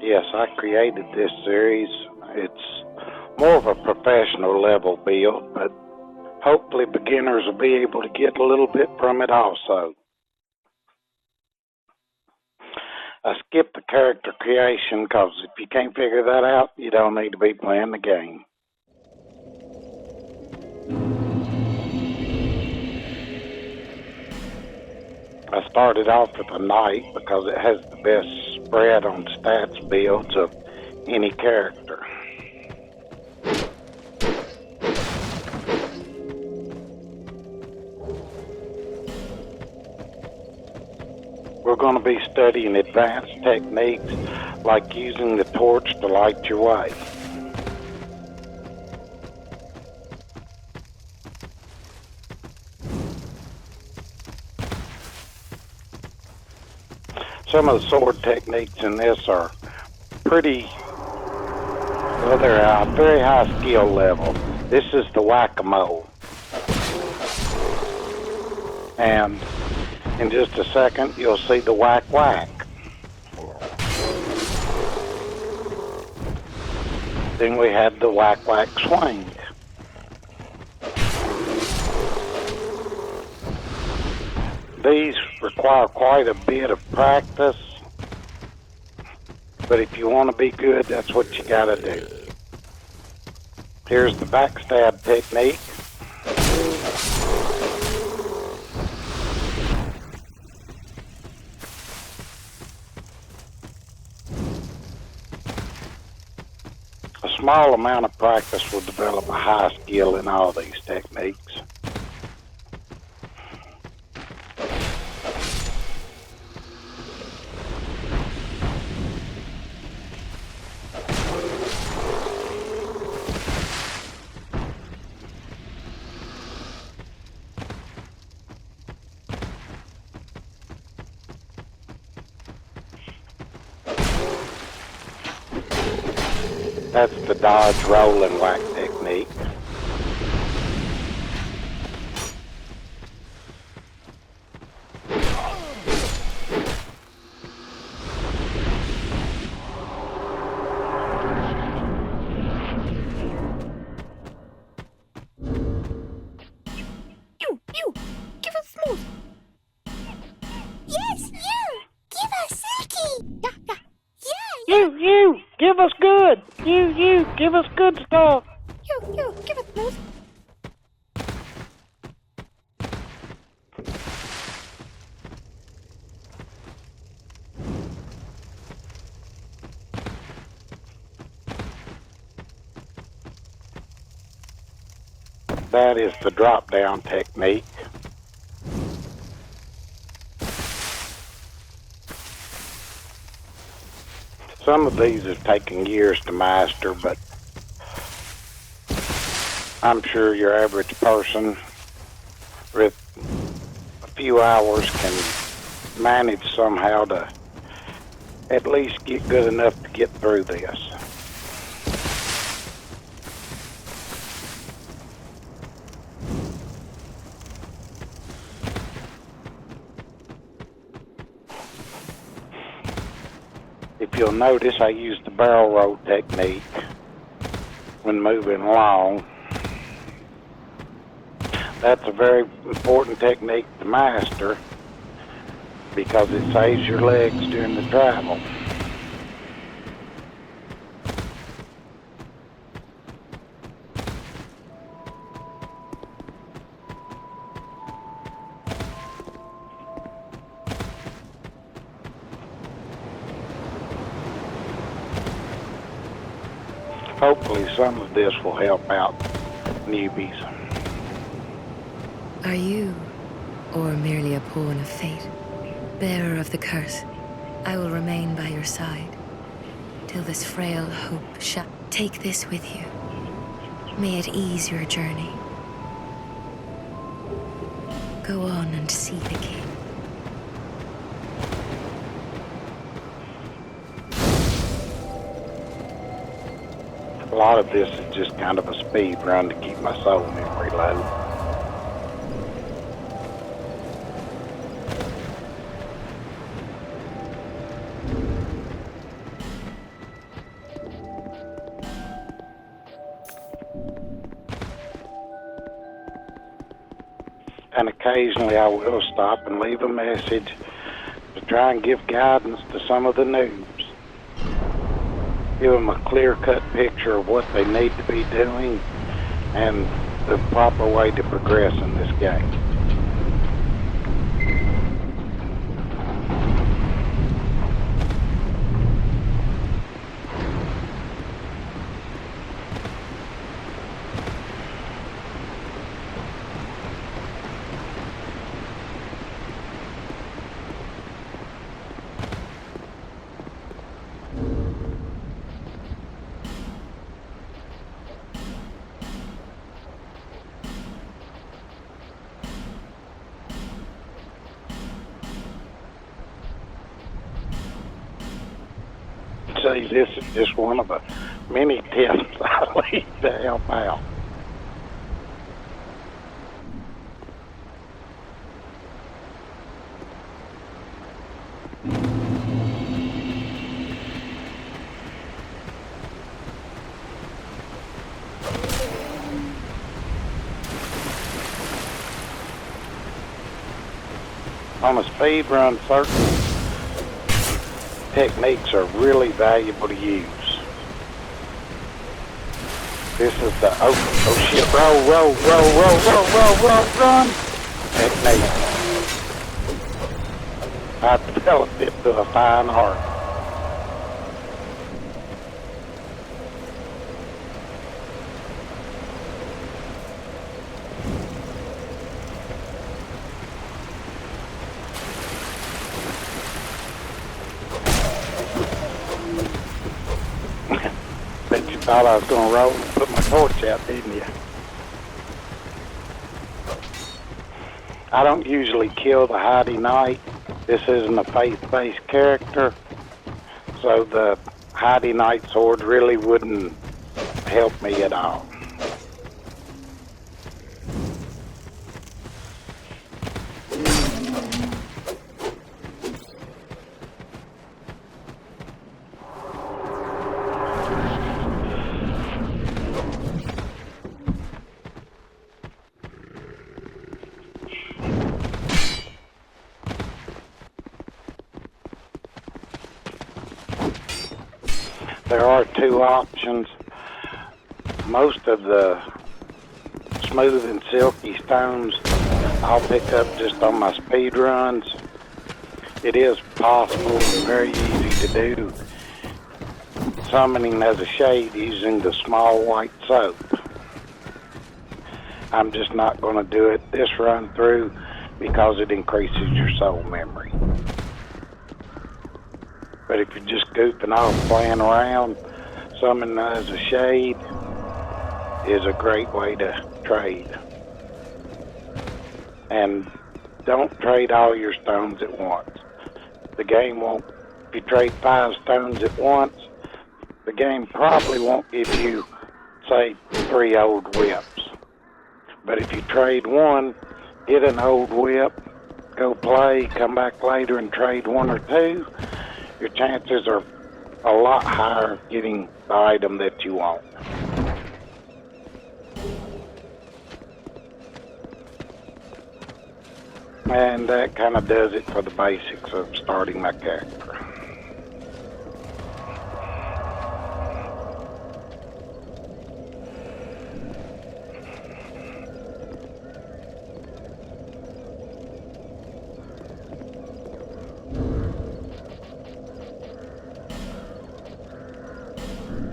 Yes, I created this series. It's more of a professional level build, but hopefully beginners will be able to get a little bit from it also. I skipped the character creation because if you can't figure that out, you don't need to be playing the game. I started off with a knight because it has the best spread on stats builds of any character. We're going to be studying advanced techniques like using the torch to light your way. Some of the sword techniques in this are they're a very high skill level. This is the whack-a-mole. And in just a second, you'll see the whack-whack. Then we had the whack-whack swing. These require quite a bit of practice, but if you want to be good, that's what you gotta do. Here's the backstab technique. A small amount of practice will develop a high skill in all these techniques. That's the dodge, roll, and whack technique. You, give us smooth. Yes, you, give us silky. Yeah. You, give us good. You, give us good stuff. You, give us smooth. That is the drop-down technique. Some of these have taken years to master, but I'm sure your average person with a few hours can manage somehow to at least get good enough to get through this. If you'll notice, I use the barrel roll technique when moving along. That's a very important technique to master because it saves your legs during the travel. Hopefully some of this will help out newbies. Are you, or merely a pawn of fate, bearer of the curse? I will remain by your side, till this frail hope shall take this with you. May it ease your journey. Go on and see the king. A lot of this is just kind of a speed run to keep my soul memory low. and occasionally I will stop and leave a message to try and give guidance to some of the noobs. Give them a clear-cut picture of what they need to be doing and the proper way to progress in this game. See, this is just one of the many tips I leave to help out. On a speed run, certain techniques are really valuable to use. This is the oh shit, roll, run technique. I developed it to a fine art. Bet you thought I was going to roll and put my torch out, didn't you? I don't usually kill the Heidi Knight. This isn't a faith-based character, so the Heidi Knight sword really wouldn't help me at all. There are two options. Most of the smooth and silky stones I'll pick up just on my speed runs. It is possible and very easy to do summoning as a shade using the small white soap. I'm just not going to do it this run through because it increases your soul memory. But if you're just goofing off, playing around, summoning as a shade is a great way to trade. And don't trade all your stones at once. The game won't, if you trade 5 stones at once, the game probably won't give you, say, 3 old whips. But if you trade 1, get an old whip, go play, come back later and trade 1 or 2, your chances are a lot higher of getting the item that you want. And that kind of does it for the basics of starting my character.